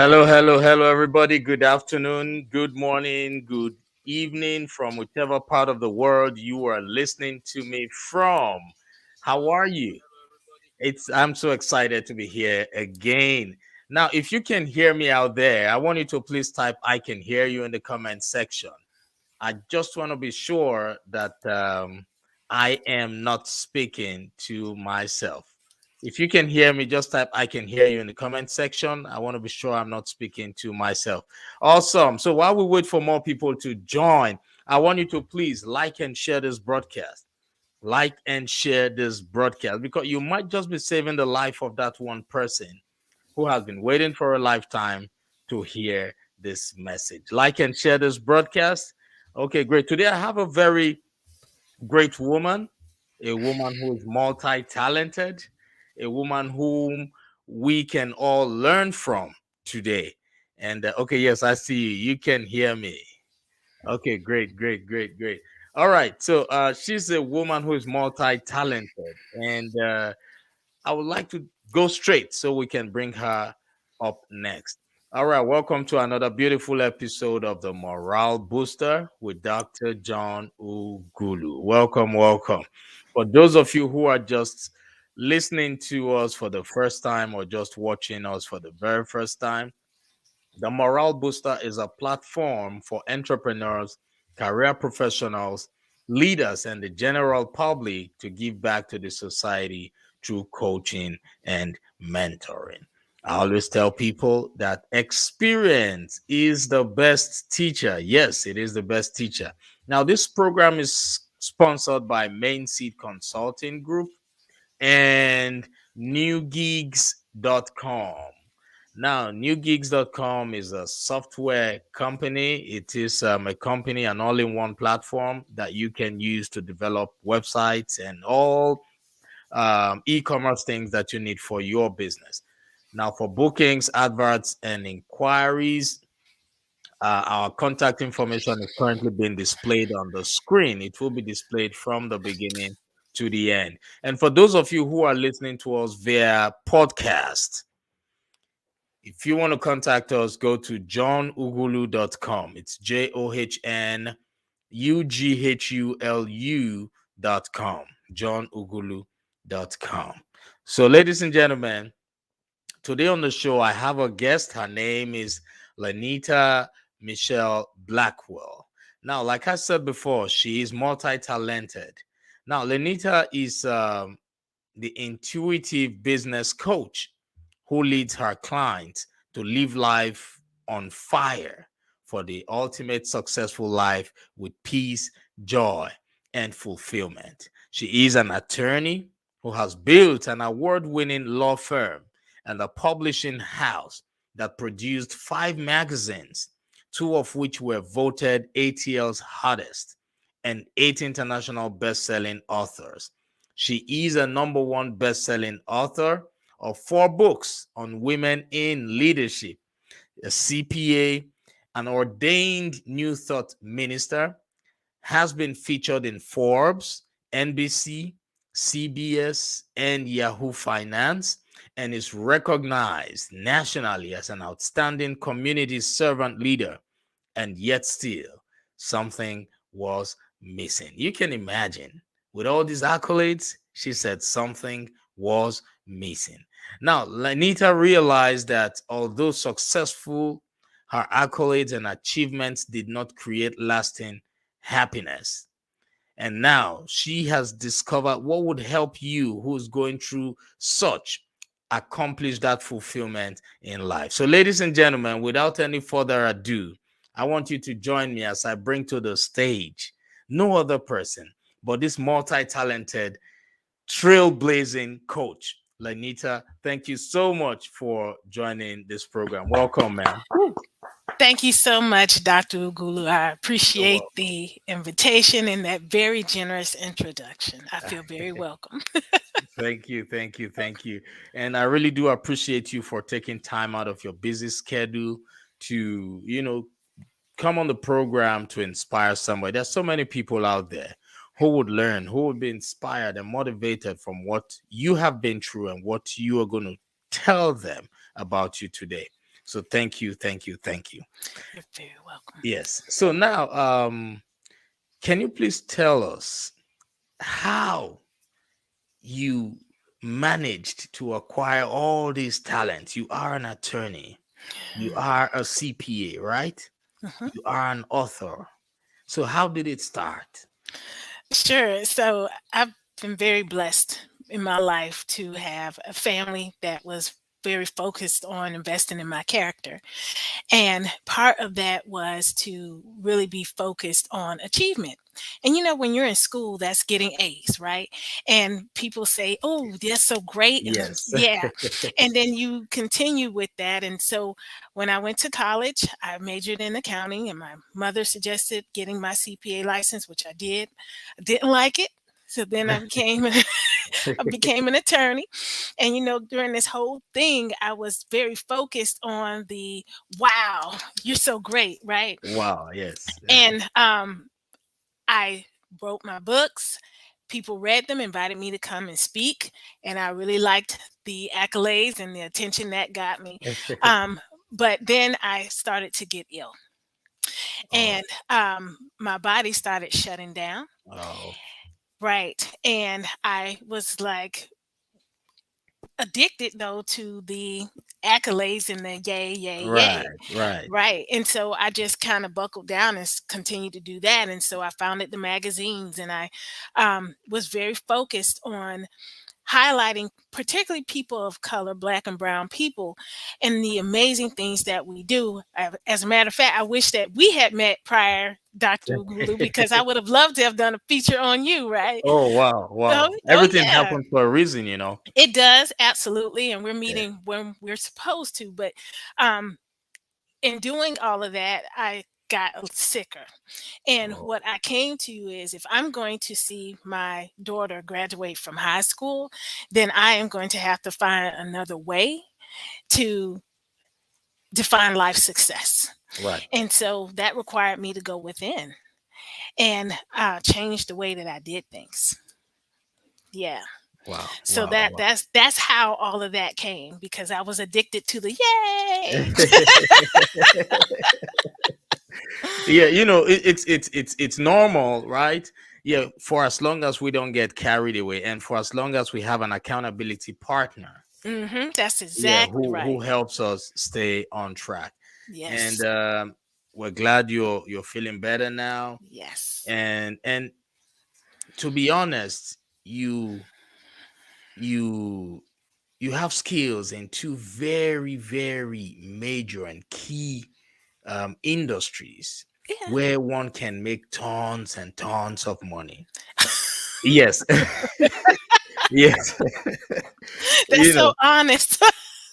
Hello, hello, hello, everybody. Good afternoon, good morning, good evening from whichever part of the world you are listening to me from. How are you? I'm so excited to be here again. Now, if you can hear me out there, I want you to please type I can hear you in the comment section. I just want to be sure that I am not speaking to myself. If you can hear me, just type I can hear you in the comment section. I want to be sure I'm not speaking to myself. Awesome. So while we wait for more people to join, I want you to please like and share this broadcast. Like and share this broadcast because you might just be saving the life of that one person who has been waiting for a lifetime to hear this message. Like and share this broadcast. Okay, great. Today I have a very great woman, a woman who is multi talented, a woman whom we can all learn from today. And okay, yes, I see you. You can hear me. Okay, great, great, great, great. All right. So she's a woman who is multi talented. And I would like to go straight so we can bring her up next. All right, welcome to another beautiful episode of the Morale Booster with Dr. John Ughulu. Welcome, welcome. For those of you who are just listening to us for the first time or just watching us for the very first time, the Morale Booster is a platform for entrepreneurs, career professionals, leaders, and the general public to give back to the society through coaching and mentoring. I always tell people that experience is the best teacher. Yes, it is the best teacher. Now, this program is sponsored by Main Seed Consulting Group and newgigs.com. Now, newgigs.com is a software company. It is a company, an all in one platform that you can use to develop websites and all e commerce things that you need for your business. Now, for bookings, adverts, and inquiries, our contact information is currently being displayed on the screen. It will be displayed from the beginning to the end. And for those of you who are listening to us via podcast, if you want to contact us, go to johnughulu.com. It's JOHNUGHULU.com. JohnUghulu.com. So, ladies and gentlemen, today on the show, I have a guest. Her name is Lynita Mitchell-Blackwell. Now, like I said before, she is multi-talented. Now, Lynita is the intuitive business coach who leads her clients to live life on fire for the ultimate successful life with peace, joy, and fulfillment. She is an attorney who has built an award winning law firm and a publishing house that produced 5 magazines, 2 of which were voted ATL's hottest, and 8 international best-selling authors. She is a #1 best-selling author of 4 books on women in leadership, a CPA, an ordained New Thought minister, has been featured in Forbes, NBC, CBS, and Yahoo Finance, and is recognized nationally as an outstanding community servant leader. And yet, still, something was missing. You can imagine, with all these accolades, she said something was missing. Now, Lynita realized that although successful, her accolades and achievements did not create lasting happiness. And now she has discovered what would help you who's going through such accomplish that fulfillment in life. So, ladies and gentlemen, without any further ado, I want you to join me as I bring to the stage no other person but this multi talented, trailblazing coach, Lynita. Thank you so much for joining this program. Welcome, man. Thank you so much, Dr. Ughulu. I You're appreciate welcome. the invitation and that very generous introduction. I feel very welcome. Thank you, thank you, thank you. And I really do appreciate you for taking time out of your busy schedule to, come on the program to inspire somebody. There's so many people out there who would learn, who would be inspired and motivated from what you have been through and what you are going to tell them about you today. So thank you, thank you, thank you. You're very welcome. Yes. So now, can you please tell us how you managed to acquire all these talents? You are an attorney, you are a CPA, right? Mhm. You are an author. So how did it start? Sure. So I've been very blessed in my life to have a family that was very focused on investing in my character. And part of that was to really be focused on achievement. And when you're in school, that's getting A's, right? And people say, oh, that's so great. And Yes. yeah. And then you continue with that. And so when I went to college, I majored in accounting, and my mother suggested getting my CPA license, which I did. I didn't like it. So then I became I became an attorney. And during this whole thing, I was very focused on the wow, you're so great, right? Wow, yes. And I wrote my books. People read them, invited me to come and speak, and I really liked the accolades and the attention that got me. But then I started to get ill, Oh, and my body started shutting down. oh, Right. And I was like addicted though to the accolades and the yay, yay, right, yay. right. Right. And so I just kind of buckled down and continued to do that. And so I founded the magazines, and I was very focused on highlighting particularly people of color, black and brown people, and the amazing things that we do. As a matter of fact, I wish that we had met prior, Dr. Ughulu, because I would have loved to have done a feature on you, right? Oh, wow, Oh, wow. oh Everything yeah. happened for a reason, you know. It does, absolutely, and we're Yeah. meeting when we're supposed to, but, um, in doing all of that, I got sicker, and Oh, what I came to is if I'm going to see my daughter graduate from high school, then I am going to have to find another way to define life success, right. and so that required me to go within and, change the way that I did things. Yeah. Wow, So wow, that's how all of that came, because I was addicted to the yay. yeah, it's normal, right? Yeah, for as long as we don't get carried away, and for as long as we have an accountability partner, That's yeah, exactly who right. helps us stay on track. And Yes. we're glad you're feeling better now. Yes. And to be honest, you you have skills in two very, very major and key industries Yeah. where one can make tons and tons of money. Yes. Yes. That's you so know, honest.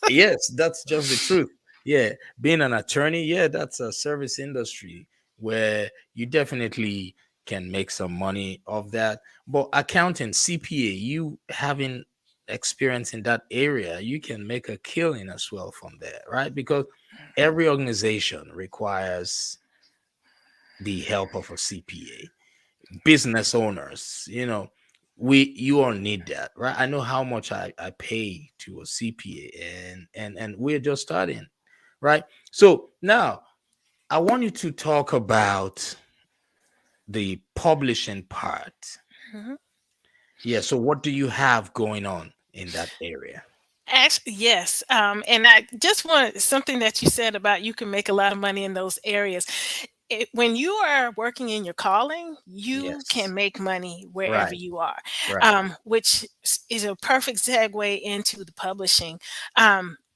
yes, that's just the truth. Yeah, being an attorney, yeah, that's a service industry where you definitely can make some money of that. But accounting, CPA, you having experience in that area, you can make a killing as well from there, right? Because every organization requires the help of a CPA. Business owners, you all need that, right? I know how much I pay to a CPA, and we're just starting, right? So now I want you to talk about the publishing part. Mhm. Yeah, so what do you have going on in that area? Actually, yes. And I just want something that you said about you can make a lot of money in those areas. When you are working in your calling, you can Yes. make money wherever Right, you are, right, which is a perfect segue into the publishing.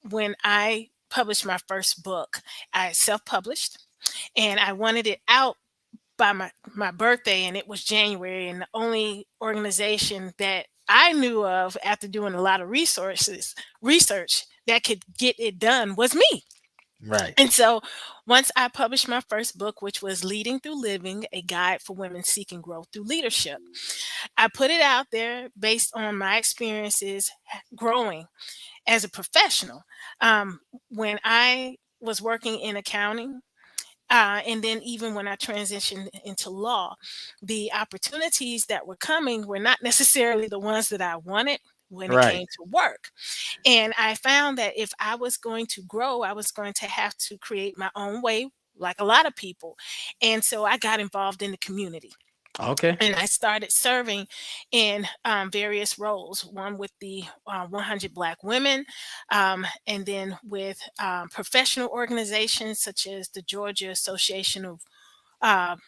When I published my first book, I self published, and I wanted it out by my birthday, and it was January, and the only organization that I knew of after doing a lot of research that could get it done was me. right, And so once I published my first book, which was Leading Through Living, a guide for women seeking growth through leadership, I put it out there based on my experiences growing as a professional. When I was working in accounting, and then even when I transitioned into law, the opportunities that were coming were not necessarily the ones that I wanted. when it Right. came to work. And I found that if I was going to grow, I was going to have to create my own way, like a lot of people. And so I got involved in the community. Okay. And I started serving in various roles, one with the 100 Black women, and then with professional organizations such as the Georgia Association of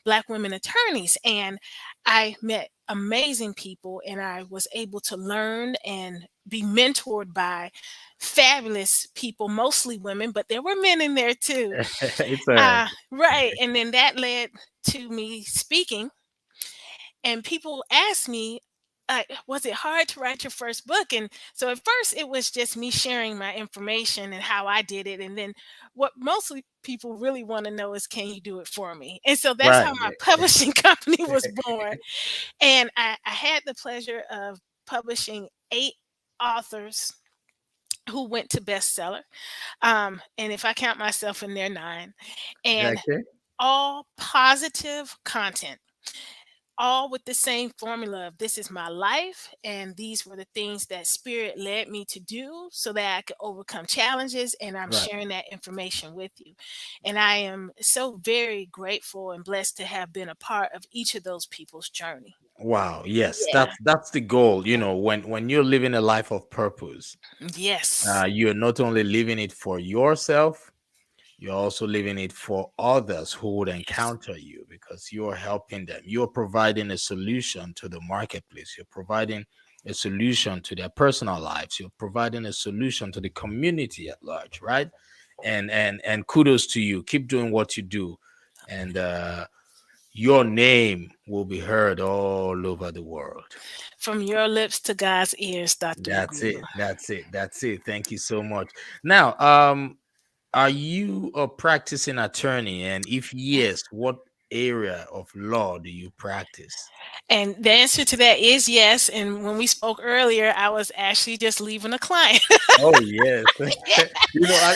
Black women attorneys. And I met amazing people, and I was able to learn and be mentored by fabulous people, mostly women, but there were men in there too. It's all right. Right. And then that led to me speaking, and people ask me, was it hard to write your first book? And so at first it was just me sharing my information and how I did it. And then what mostly people really want to know is, can you do it for me? And so that's how Right. my publishing company was born. And I had the pleasure of publishing 8 authors who went to bestseller. And if I count myself in there, 9. And Okay. all positive content, all with the same formula of, this is my life and these were the things that spirit led me to do so that I could overcome challenges, and I'm Right. sharing that information with you. And I am so very grateful and blessed to have been a part of each of those people's journey. Wow. Yes, Yeah. that's the goal. When you're living a life of purpose, Yes. you're not only living it for yourself, you're also living it for others who would Yes. encounter you, because you're helping them. You're providing a solution to the marketplace. You're providing a solution to their personal lives. You're providing a solution to the community at large, right? And kudos to you. Keep doing what you do, and your name will be heard all over the world. From your lips to God's ears, Dr. That's Ughulu. it. That's it. That's it. Thank you so much. Now, are you a practicing attorney? And if yes, what area of law do you practice? And the answer to that is yes. And when we spoke earlier, I was actually just leaving a client. Oh yes. Yeah.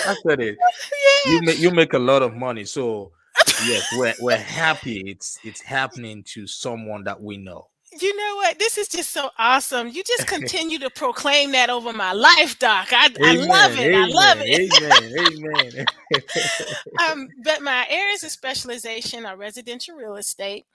I said it. You make a lot of money. So yes, we're happy it's happening to someone that we know. You know what? This is just so awesome. You just continue to proclaim that over my life, Doc. I love Amen. it. I love Amen. it. Amen. Amen. But my areas of specialization are residential real estate.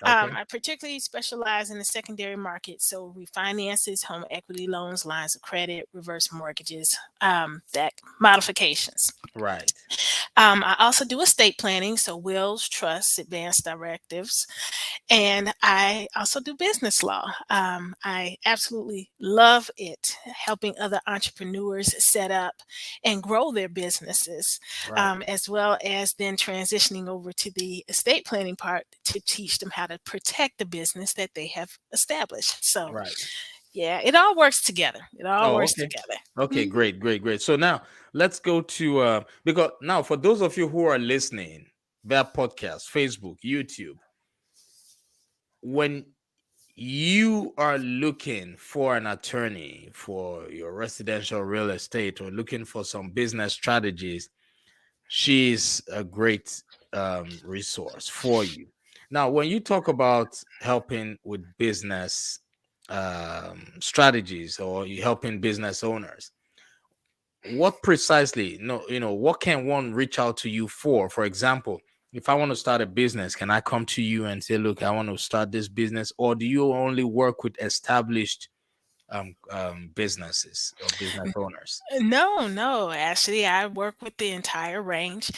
Okay. I particularly specialize in the secondary market, so refinances, home equity loans, lines of credit, reverse mortgages, that modifications. Right. I also do estate planning, so wills, trusts, advanced directives, and I also do business law. I absolutely love it, helping other entrepreneurs set up and grow their businesses, Right. as well as then transitioning over to the estate planning part to teach them how to protect the business that they have established. So, Right. yeah, it all works together. It all Oh, works okay. together. Okay, Mhm. great, great, great. So now let's go to because now for those of you who are listening via podcast, Facebook, YouTube, when you are looking for an attorney for your residential real estate or looking for some business strategies, she's a great resource for you. Now, when you talk about helping with business strategies, or you helping business owners, what precisely, no, what can one reach out to you for example, if I want to start a business, can I come to you and say, look, I want to start this business? Or do you only work with established businesses or business owners? No, no, actually, I work with the entire range.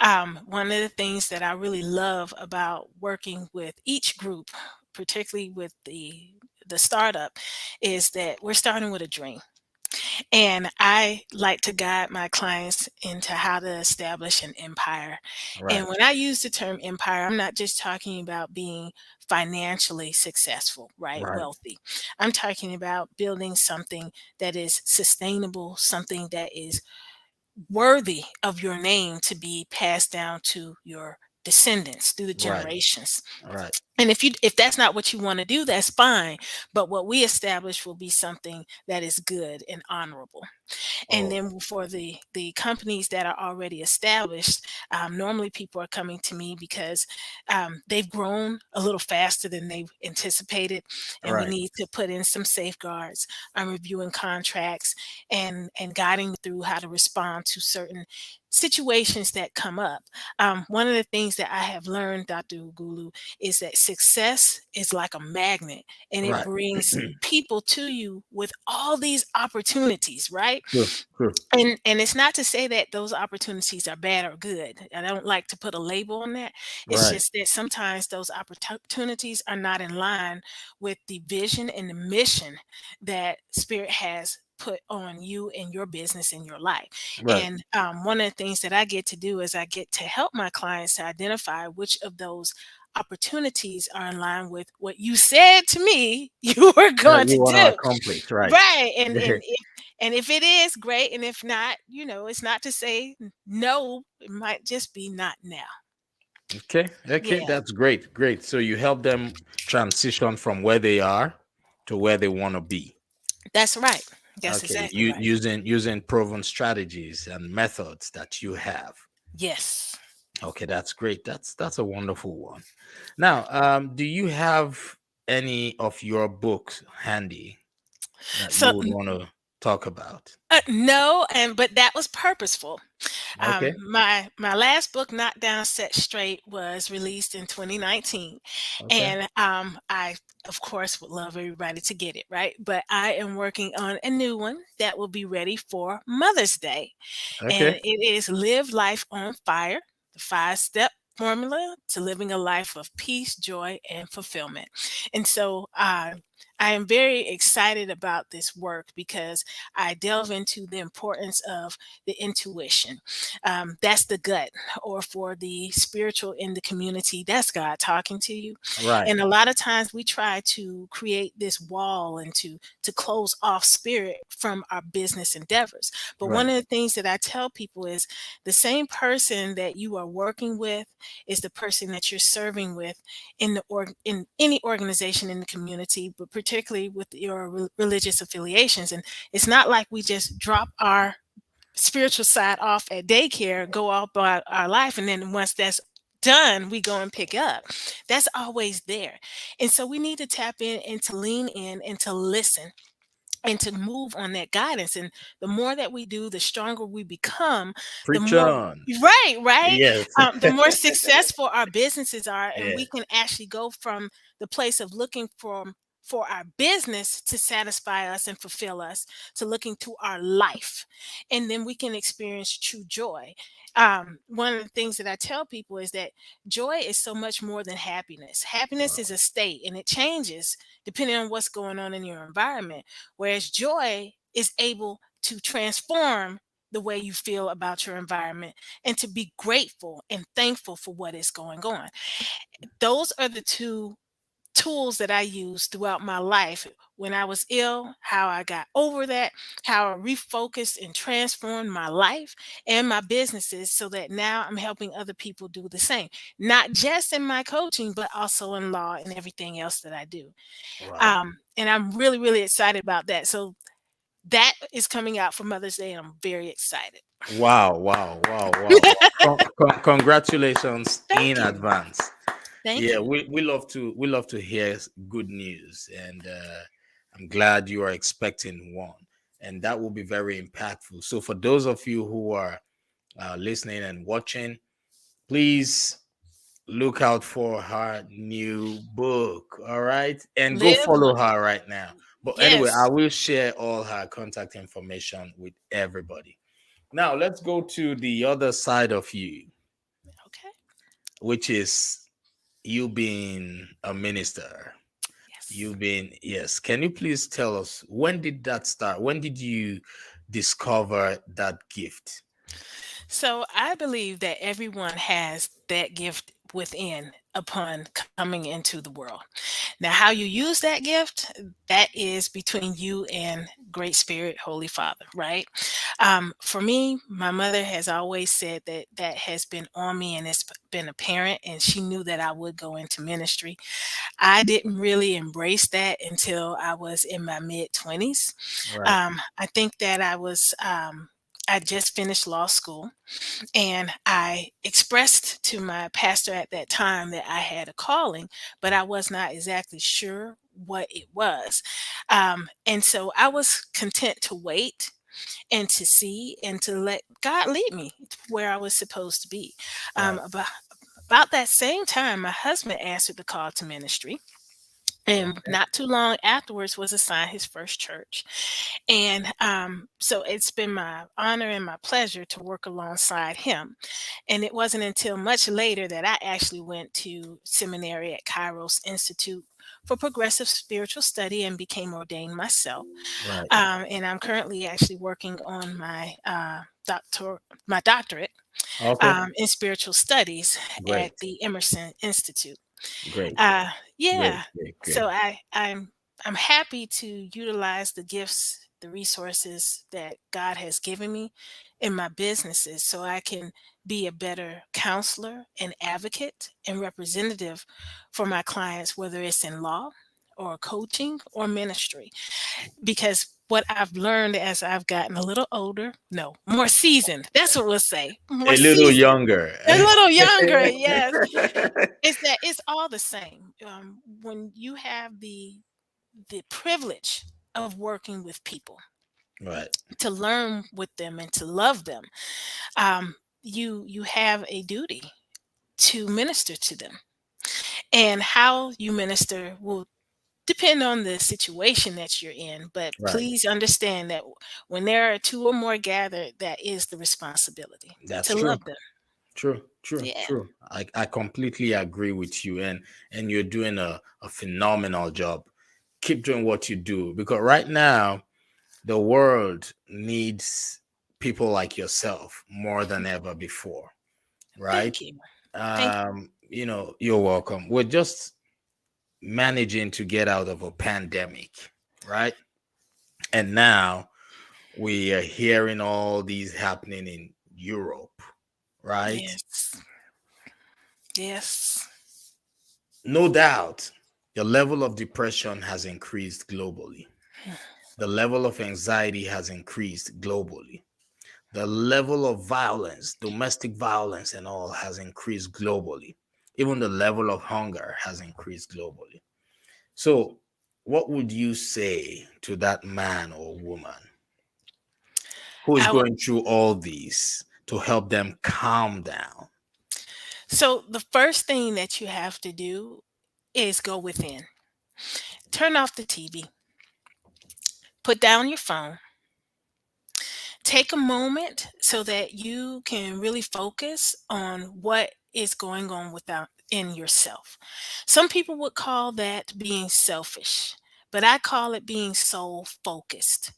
One of the things that I really love about working with each group, particularly with the startup, is that we're starting with a dream. And I like to guide my clients into how to establish an empire. And Right. when I use the term empire, I'm not just talking about being financially successful, right? Right. Wealthy. I'm talking about building something that is sustainable, something that is worthy of your name to be passed down to your descendants, through the Right. generations. Right. And if that's not what you want to do, that's fine. But what we establish will be something that is good and honorable. And Oh, then for the companies that are already established, normally people are coming to me because they've grown a little faster than they anticipated, and we right. need to put in some safeguards. I'm reviewing contracts and guiding through how to respond to certain situations that come up. One of the things that I have learned, Dr. Ugulu, is that success is like a magnet, and it Right. brings people to you with all these opportunities, right? True. True. And it's not to say that those opportunities are bad or good. I don't like to put a label on that. It's Right. just that sometimes those opportunities are not in line with the vision and the mission that Spirit has put on you and your business and your life. Right. And one of the things that I get to do is I get to help my clients to identify which of those opportunities are in line with what you said to me you were That going you to want to do. accomplish. Right. Right. And if it is, great, and if not, it's not to say no, it might just be not now. Okay. Okay. Yeah, That's great. Great. So you help them transition from where they are to where they want to be. that's right. That's Okay. exactly right. Using proven strategies and methods that you have. Yes. Okay, that's great. That's a wonderful one. Now, do you have any of your books handy that you So would want to talk about? no, and but that was purposeful. Okay. My last book, Knocked Down, Set Straight, was released in 2019, Okay. and I of course would love everybody to get it, right. But I am working on a new one that will be ready for Mother's Day, and Okay. it is Live Life on Fire, the 5-step formula to living a life of peace, joy, and fulfillment. And so I am very excited about this work because I delve into the importance of the intuition. That's the gut, or for the spiritual in the community, that's God talking to you. Right. And a lot of times we try to create this wall and to close off spirit from our business endeavors. But one Right. of the things that I tell people is the same person that you are working with is the person that you're serving with in any organization in the community, but particularly with your religious affiliations. And it's not like we just drop our spiritual side off at daycare, go off about our life, and then once that's done, we go and pick up. That's always there. And so we need to tap in and to lean in and to listen and to move on that guidance. And the more that we do, the stronger we become, the Preach more on. right, Yes. the more successful our businesses are, and Yeah. we can actually go from the place of looking for our business to satisfy us and fulfill us, to looking to our life, and then we can experience true joy. One of the things that I tell people is that joy is so much more than happiness. Happiness is Wow. a state, and it changes depending on what's going on in your environment, whereas joy is able to transform the way you feel about your environment and to be grateful and thankful for what is going on. Those are the two tools that I used throughout my life. When I was ill, how I got over that, how I refocused and transformed my life and my businesses so that now I'm helping other people do the same, not just in my coaching, but also in law and everything else that I do. Wow. And I'm really, really excited about that. So that is coming out for Mother's Day, and I'm very excited. Wow. Wow. Wow. Wow. Wow. Congratulations in Thank you. advance. Thank Yeah, you. we love to hear good news, and I'm glad you are expecting one, and that will be very impactful. So for those of you who are listening and watching, please look out for her new book. All right, and go Live, follow her right now. But anyway, I yes. will share all her contact information with everybody. Now let's go to the other side of you, Okay. which is you being a minister. Yes. You've been, yes. Can you please tell us when did that start? When did you discover that gift? So I believe that everyone has that gift within upon coming into the world. Now, how you use that gift, that is between you and Great Spirit, Holy Father, right? For me, my mother has always said that that has been on me and it's been apparent, and she knew that I would go into ministry. I didn't really embrace that until I was in my mid 20s. Right. I think that I just finished law school, and I expressed to my pastor at that time that I had a calling, but I was not exactly sure what it was. And so I was content to wait and to see and to let God lead me to where I was supposed to be. Right. About that same time, my husband answered the call to ministry. And Okay. not too long afterwards was assigned his first church. And so it's been my honor and my pleasure to work alongside him. And it wasn't until much later that I actually went to seminary at Kairos Institute for Progressive Spiritual Study and became ordained myself. Right. And I'm currently actually working on my doctorate Okay. in spiritual studies at Great. the Emerson Institute. Great. Uh, Great. yeah. Great. Great. So I'm happy to utilize the gifts, the resources that God has given me in my businesses so I can be a better counselor and advocate and representative for my clients, whether it's in law or coaching or ministry. Because what I've learned as I've gotten a little older, no, more seasoned. That's what we'll say. More A little seasoned. younger. A little younger, yes. It's that it's all the same. When you have the privilege of working with people, Right. to learn with them and to love them, you have a duty to minister to them. And how you minister will depend on the situation that you're in. But Right. please understand that when there are two or more gathered, that is the responsibility That's to true. love them. True. True. Yeah. True. I completely agree with you, and you're doing a phenomenal job. Keep doing what you do, because right now the world needs people like yourself more than ever before, right? Thank you. Thank you. You're welcome. We're just managing to get out of a pandemic, right? And now we are hearing all these happening in Europe, right? Yes. Yes. No doubt the level of depression has increased globally. The level of anxiety has increased globally. The level of violence, domestic violence, and all has increased globally. Even the level of hunger has increased globally. So, what would you say to that man or woman who is I would going through all these to help them calm down? So the first thing that you have to do is go within. Turn off the TV. Put down your phone. Take a moment so that you can really focus on what is going on without in yourself. Some people would call that being selfish, but I call it being soul focused.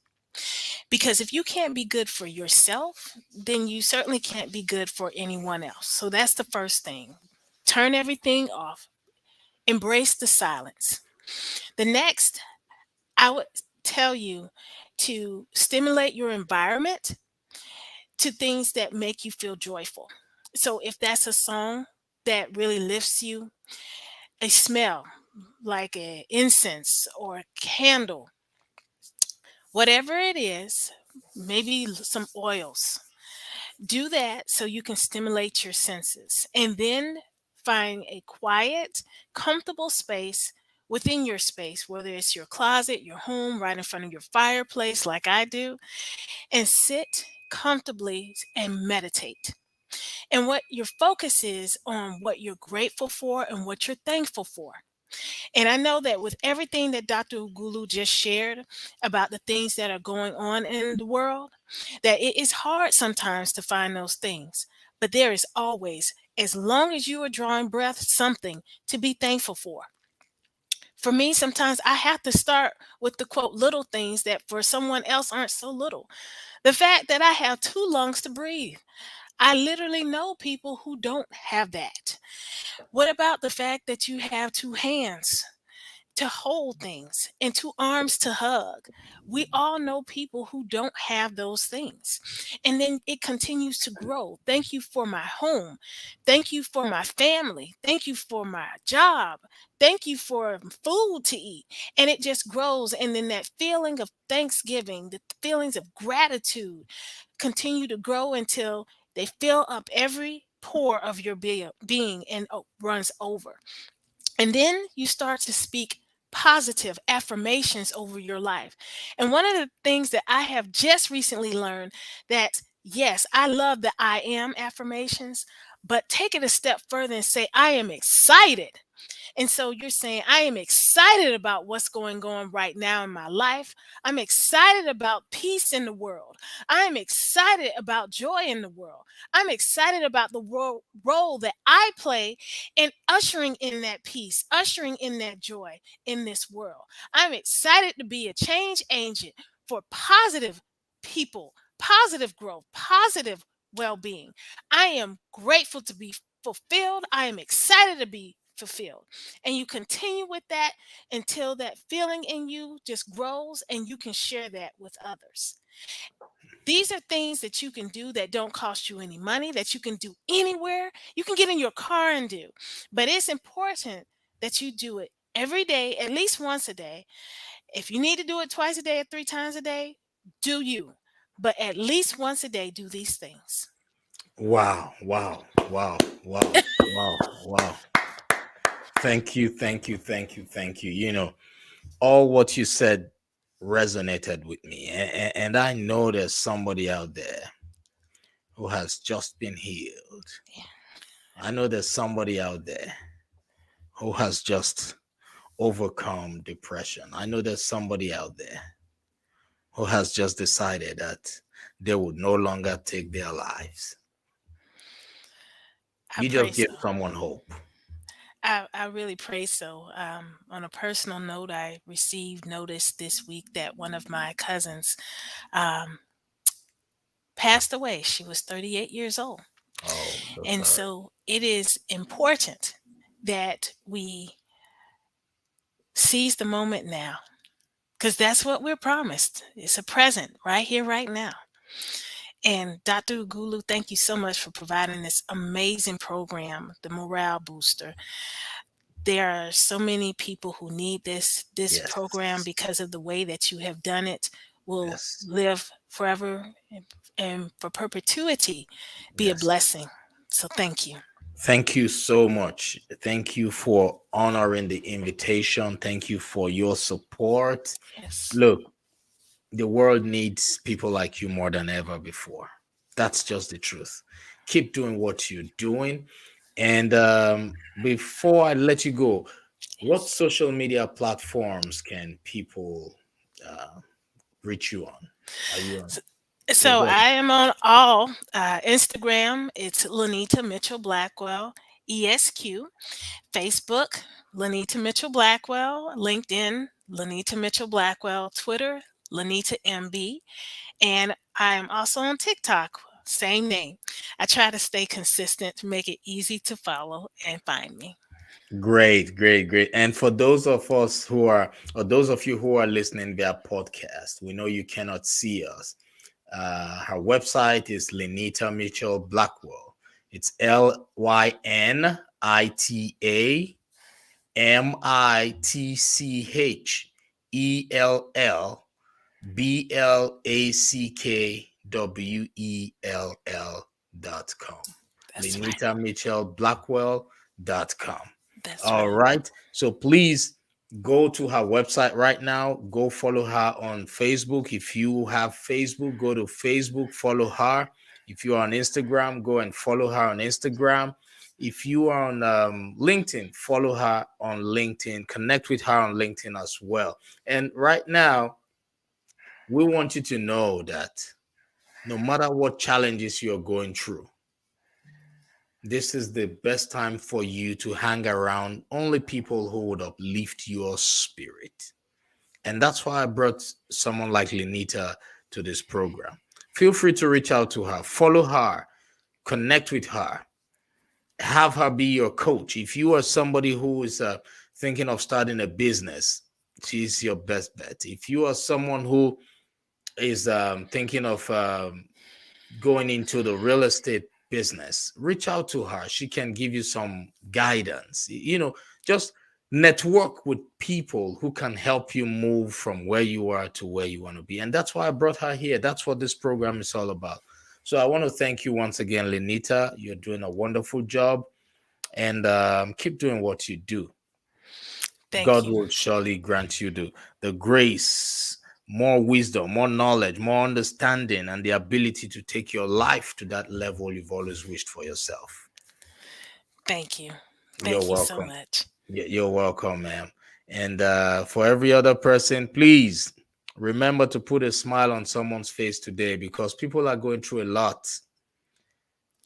Because if you can't be good for yourself, then you certainly can't be good for anyone else. So that's the first thing. Turn everything off. Embrace the silence. The next, I would tell you to stimulate your environment to things that make you feel joyful. So if that's a song that really lifts you, a smell like a incense or a candle, whatever it is, maybe some oils. Do that so you can stimulate your senses, and then find a quiet, comfortable space within your space, whether it's your closet, your home, right in front of your fireplace, like I do, and sit comfortably and meditate. And what your focus is on what you're grateful for and what you're thankful for. And I know that with everything that Dr. Ughulu just shared about the things that are going on in the world, that it is hard sometimes to find those things. But there is always, as long as you are drawing breath, something to be thankful for. For me, sometimes I have to start with the quote little things that for someone else aren't so little. The fact that I have two lungs to breathe. I literally know people who don't have that. What about the fact that you have two hands to hold things and two arms to hug? We all know people who don't have those things. And then it continues to grow. Thank you for my home. Thank you for my family. Thank you for my job. Thank you for food to eat. And it just grows. And then that feeling of thanksgiving, the feelings of gratitude continue to grow until they fill up every pore of your being and runs over. And then you start to speak positive affirmations over your life. And one of the things that I have just recently learned that yes, I love the I am affirmations, but take it a step further and say I am excited. And so you're saying, I am excited about what's going on right now in my life. I'm excited about peace in the world. I am excited about joy in the world. I'm excited about the role that I play in ushering in that peace, ushering in that joy in this world. I'm excited to be a change agent for positive people, positive growth, positive well being. I am grateful to be fulfilled. I am excited to be fulfilled. And you continue with that until that feeling in you just grows and you can share that with others. These are things that you can do that don't cost you any money, that you can do anywhere. You can get in your car and do. But it's important that you do it every day, at least once a day. If you need to do it twice a day or three times a day, do you. But at least once a day, do these things. Wow, wow, wow, wow, wow, wow. Thank you, thank you, thank you, thank you. All what you said resonated with me. And I know there's somebody out there who has just been healed. I know there's somebody out there who has just overcome depression. I know there's somebody out there who has just decided that they would no longer take their lives. I You pray just give so. someone hope. I really pray so. On a personal note, I received notice this week that one of my cousins um, passed away. She was 38 years old. Oh, I'm so And sorry. so it is important that we seize the moment now because that's what we're promised. It's a present right here, right now. And Dr. Ughulu, thank you so much for providing this amazing program, the morale booster. There are so many people who need this program Yes, because of the way that you have done it will yes, live forever and for perpetuity be a yes. blessing. So thank you. Thank you so much. Thank you for honoring the invitation. Thank you for your support. Yes. Look, the world needs people like you more than ever before. That's just the truth. Keep doing what you're doing. And before I let you go, what Yes. social media platforms can people uh, reach you on? Are you on? So, Yeah, so go ahead. I am on all Instagram. It's Lynita Mitchell Blackwell, ESQ. Facebook, Lynita Mitchell Blackwell. LinkedIn, Lynita Mitchell Blackwell. Twitter, Lynita MB. And I am also on TikTok, same name. I try to stay consistent to make it easy to follow and find me. Great, great, great. And for those of us who are, or those of you who are listening via podcast, we know you cannot see us. Her website is Lynita Mitchell Blackwell. It's LYNITAMITCHELBLACkwell.com. That's right. Lynita Mitchell Blackwell.com. That's All right. right. So please go to her website right now. Go follow her on Facebook. If you have Facebook, go to Facebook, follow her. If you are on Instagram, go and follow her on Instagram. If you are on LinkedIn, follow her on LinkedIn. Connect with her on LinkedIn as well. And right now, we want you to know that no matter what challenges you're going through, this is the best time for you to hang around only people who would uplift your spirit. And that's why I brought someone like Lynita to this program. Feel free to reach out to her, follow her, connect with her, have her be your coach. If you are somebody who is thinking of starting a business, she's your best bet. If you are someone who is thinking of going into the real estate business, reach out to her. She can give you some guidance. Just network with people who can help you move from where you are to where you want to be. And that's why I brought her here. That's what this program is all about. So I want to thank you once again, Lynita. You're doing a wonderful job, and keep doing what you do. Thank God you. will surely grant you the grace, more wisdom, more knowledge, more understanding, and the ability to take your life to that level you've always wished for yourself. Thank you. You're Thank you so welcome. much. You're welcome, ma'am. And for every other person, please remember to put a smile on someone's face today, because people are going through a lot.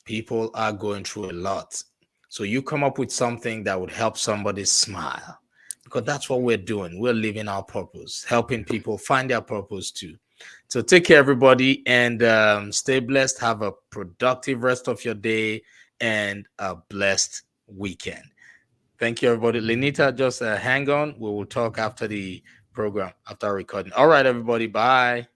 People are going through a lot. So you come up with something that would help somebody smile, because that's what we're doing. We're living our purpose, helping people find their purpose too. So take care, everybody, and stay blessed. Have a productive rest of your day and a blessed weekend. Thank you, everybody. Lenita, just hang on. We will talk after the program, after recording. All right, everybody. Bye.